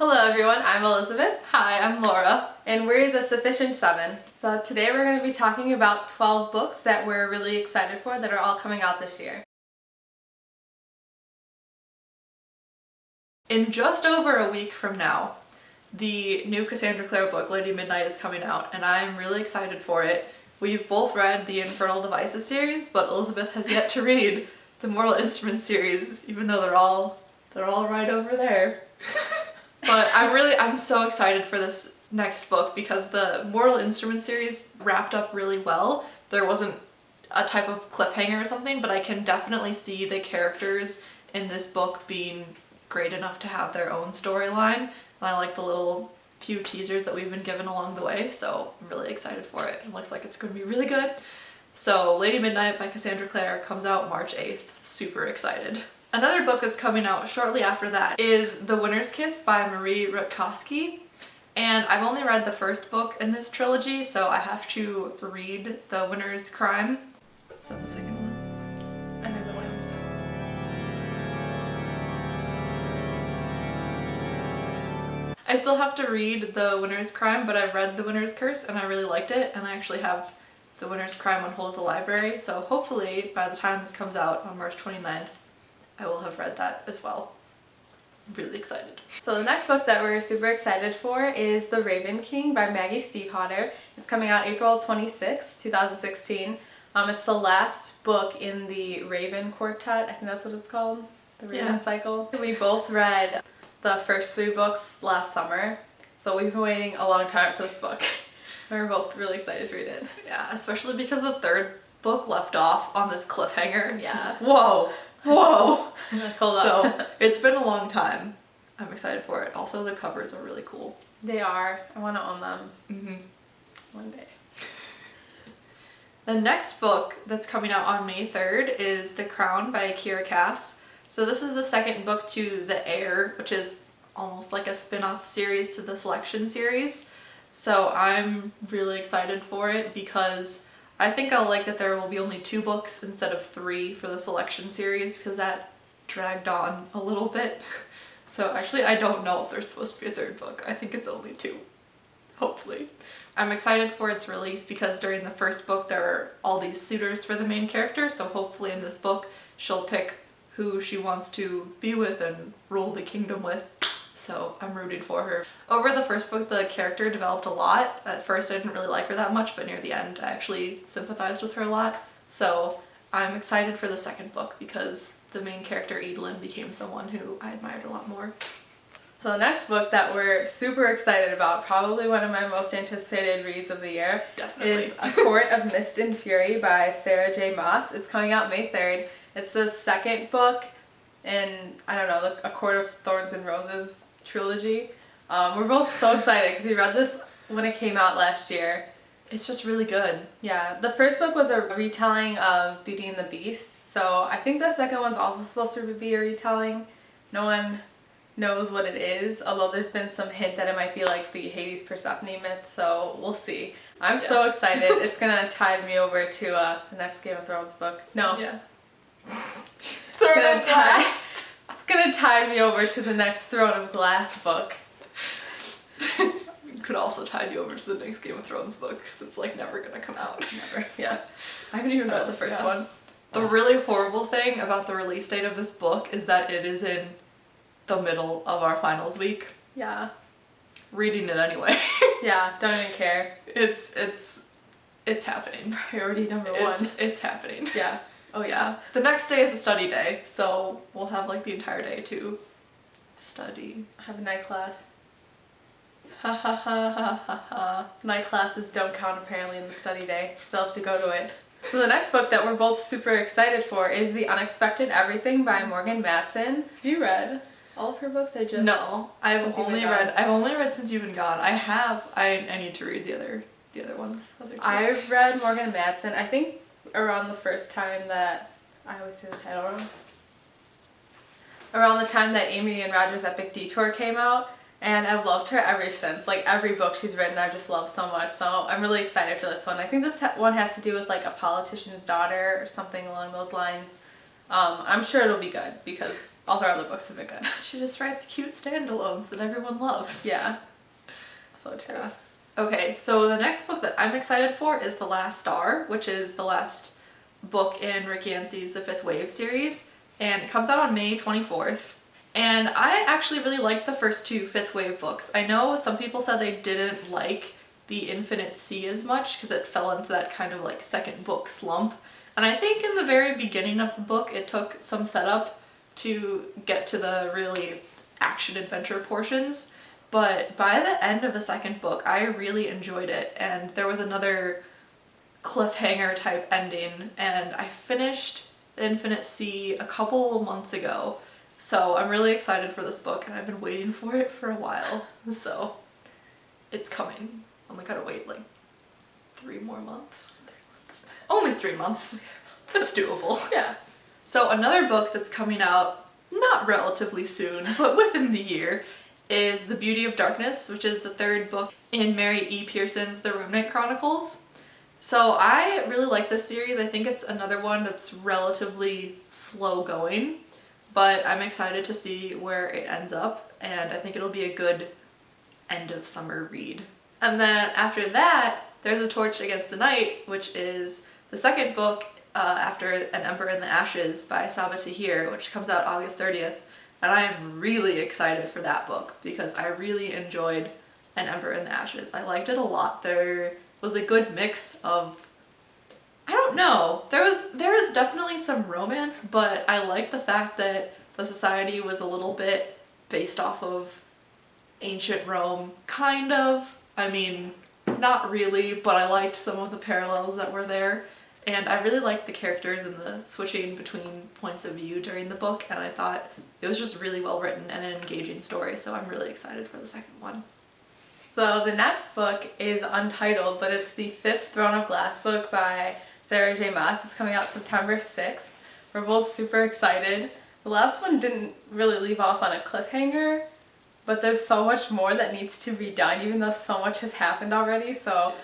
Hello everyone, I'm Elizabeth. Hi, I'm Laura. And we're the Sufficient Seven. So today we're going to be talking about 12 books that we're really excited for that are all coming out this year. In just over a week from now, the new Cassandra Clare book, Lady Midnight, is coming out, and I'm really excited for it. We've both read the Infernal Devices series, but Elizabeth has yet to read the Mortal Instruments series, even though they're all right over there. But I'm so excited for this next book because the Mortal Instruments series wrapped up really well. There wasn't a type of cliffhanger or something, but I can definitely see the characters in this book being great enough to have their own storyline. And I like the little few teasers that we've been given along the way, so I'm really excited for it. It looks like it's going to be really good. So Lady Midnight by Cassandra Clare comes out March 8th. Super excited. Another book that's coming out shortly after that is The Winter's Kiss by Marie Rutkowski. And I've only read the first book in this trilogy, so I have to read The Winter's Crime. Is that the second one? I know the Williams. I still have to read The Winter's Crime, but I've read The Winter's Curse and I really liked it, and I actually have The Winter's Crime on hold at the library, so hopefully by the time this comes out on March 29th, I will have read that as well. I'm really excited. So the next book that we're super excited for is The Raven King by Maggie Stiefvater. It's coming out April 26, 2016. It's the last book in the Raven Quartet. I think that's what it's called. The Raven Cycle. We both read the first 3 books last summer, so we've been waiting a long time for this book. We're both really excited to read it. Yeah, especially because the third book left off on this cliffhanger. Yeah. Whoa! Hold up. So it's been a long time. I'm excited for it. Also, the covers are really cool. They are. I want to own them one day. The next book that's coming out on May 3rd is The Crown by Kiera Cass. So this is the second book to The Heir, which is almost like a spin-off series to the Selection series. So I'm really excited for it because I think I'll like that there will be only 2 books instead of 3 for the Selection series because that dragged on a little bit. So actually I don't know if there's supposed to be a 3rd book. I think it's only 2, hopefully. I'm excited for its release because during the first book there are all these suitors for the main character, so hopefully in this book she'll pick who she wants to be with and rule the kingdom with. So I'm rooting for her. Over the first book, the character developed a lot. At first I didn't really like her that much, but near the end I actually sympathized with her a lot. So I'm excited for the second book because the main character, Edelyn, became someone who I admired a lot more. So the next book that we're super excited about, probably one of my most anticipated reads of the year, is A Court of Mist and Fury by Sarah J. Maas. It's coming out May 3rd. It's the second book in, I don't know, A Court of Thorns and Roses trilogy. We're both so excited because we read this when it came out last year. It's just really good. Yeah, the first book was a retelling of Beauty and the Beast, so I think the second one's also supposed to be a retelling. No one knows what it is, although there's been some hint that it might be like the Hades Persephone myth, so we'll see. I'm so excited. It's gonna tide me over to the next Game of Thrones book. No. Yeah. It's gonna tide me over to the next Throne of Glass book. Could also tide you over to the next Game of Thrones book because it's like never gonna come out. Never. Yeah. I haven't even read the first one. The really horrible thing about the release date of this book is that it is in the middle of our finals week. Yeah. Reading it anyway. Yeah, don't even care. It's happening. It's priority number 1. It's happening. Yeah. Oh yeah. The next day is a study day, so we'll have like the entire day to study. I have a night class. Ha ha ha ha ha ha. Night classes don't count apparently in the study day. Still have to go to it. So the next book that we're both super excited for is The Unexpected Everything by Morgan Matson. Have you read all of her books? No, I've only read Since You've Been Gone. I need to read the other ones. I've read Morgan Matson, I think around the first time that, I always say the title wrong, around the time that Amy and Roger's Epic Detour came out, and I've loved her ever since. Like every book she's written I just love so much, so I'm really excited for this one. I think this one has to do with like a politician's daughter or something along those lines. I'm sure it'll be good because all her other books have been good. She just writes cute standalones that everyone loves. Yeah. So true. Yeah. Okay, so the next book that I'm excited for is The Last Star, which is the last book in Rick Yancey's The Fifth Wave series, and it comes out on May 24th. And I actually really liked the first two Fifth Wave books. I know some people said they didn't like The Infinite Sea as much because it fell into that kind of like second book slump. And I think in the very beginning of the book it took some setup to get to the really action-adventure portions. But by the end of the second book, I really enjoyed it, and there was another cliffhanger type ending, and I finished The Infinite Sea a couple months ago, so I'm really excited for this book, and I've been waiting for it for a while, so it's coming. Only gotta wait like 3 more months. 3 months. Only 3 months. It's doable. Yeah. So another book that's coming out, not relatively soon, but within the year, is The Beauty of Darkness, which is the third book in Mary E. Pearson's The Ruminant Chronicles. So I really like this series. I think it's another one that's relatively slow going, but I'm excited to see where it ends up, and I think it'll be a good end of summer read. And then after that, there's A Torch Against the Night, which is the second book after An Ember in the Ashes by Saba Tahir, which comes out August 30th. And I am really excited for that book because I really enjoyed An Ember in the Ashes. I liked it a lot. There was a good mix of, I don't know, there was definitely some romance, but I liked the fact that the society was a little bit based off of ancient Rome, kind of. I mean, not really, but I liked some of the parallels that were there. And I really liked the characters and the switching between points of view during the book, and I thought it was just really well written and an engaging story, so I'm really excited for the second one. So the next book is untitled, but it's the fifth Throne of Glass book by Sarah J. Maas. It's coming out September 6th. We're both super excited. The last one didn't really leave off on a cliffhanger, but there's so much more that needs to be done, even though so much has happened already, so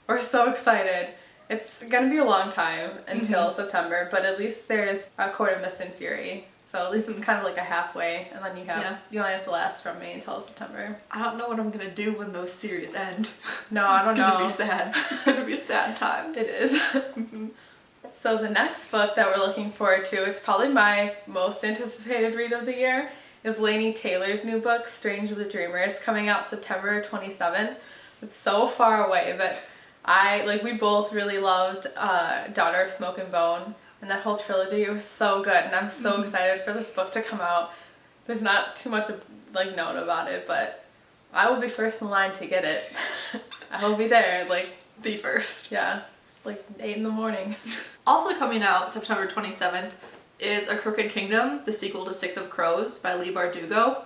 we're so excited. It's gonna be a long time until September, but at least there's A Court of Mist and Fury. So at least it's kind of like a halfway, and then you only have to last from May until September. I don't know what I'm gonna do when those series end. No, I don't know. It's gonna be sad. It's gonna be a sad time. It is. So the next book that we're looking forward to, it's probably my most anticipated read of the year, is Laini Taylor's new book, Strange the Dreamer. It's coming out September 27th. It's so far away, but we both really loved Daughter of Smoke and Bone, and that whole trilogy. It was so good, and I'm so excited for this book to come out. There's not too much known about it, but I will be first in line to get it. I will be there, the first. Yeah, 8 in the morning. Also coming out September 27th is A Crooked Kingdom, the sequel to Six of Crows by Leigh Bardugo.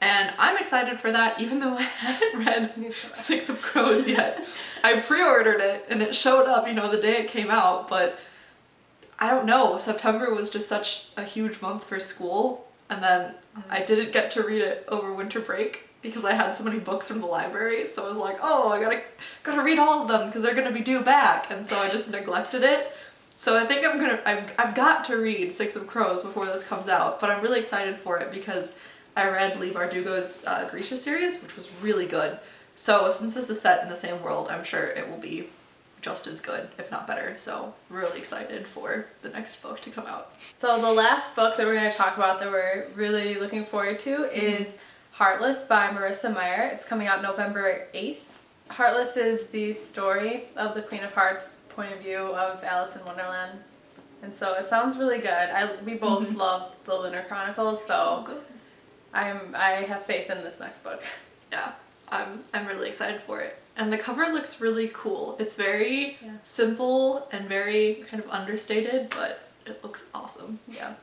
And I'm excited for that, even though I haven't read Six of Crows yet. I pre-ordered it and it showed up, the day it came out, but I don't know. September was just such a huge month for school, and then I didn't get to read it over winter break because I had so many books from the library, so I was like, oh, I gotta read all of them because they're gonna be due back, and so I just neglected it. So I think I've got to read Six of Crows before this comes out, but I'm really excited for it because I read Leigh Bardugo's Grisha series, which was really good. So since this is set in the same world, I'm sure it will be just as good, if not better. So really excited for the next book to come out. So the last book that we're going to talk about that we're really looking forward to is Heartless by Marissa Meyer. It's coming out November 8th. Heartless is the story of the Queen of Hearts' point of view of Alice in Wonderland. And so it sounds really good. We both loved the Lunar Chronicles, so good. I have faith in this next book. Yeah, I'm really excited for it. And the cover looks really cool. It's very simple and very kind of understated, but it looks awesome. Yeah.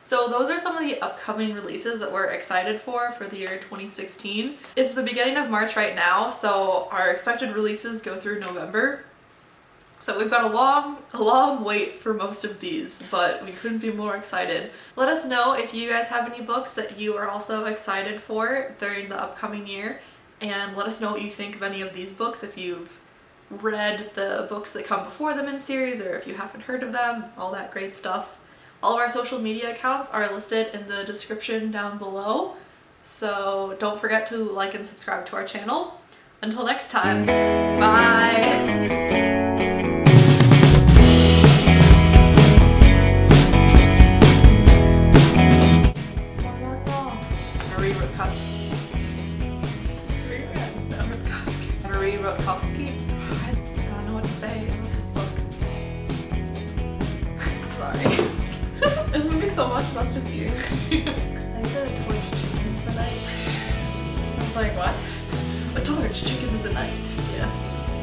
So those are some of the upcoming releases that we're excited for the year 2016. It's the beginning of March right now, so our expected releases go through November. So we've got a long wait for most of these, but we couldn't be more excited. Let us know if you guys have any books that you are also excited for during the upcoming year, and let us know what you think of any of these books, if you've read the books that come before them in series, or if you haven't heard of them, all that great stuff. All of our social media accounts are listed in the description down below. So don't forget to like and subscribe to our channel. Until next time, bye! Marie Rutkowski. Marie Rutkowski. I don't know what to say about this book. Sorry. There's gonna be so much of us just eating. I ate a torch chicken for the night. I was like, what? A torch chicken for the night. Yes.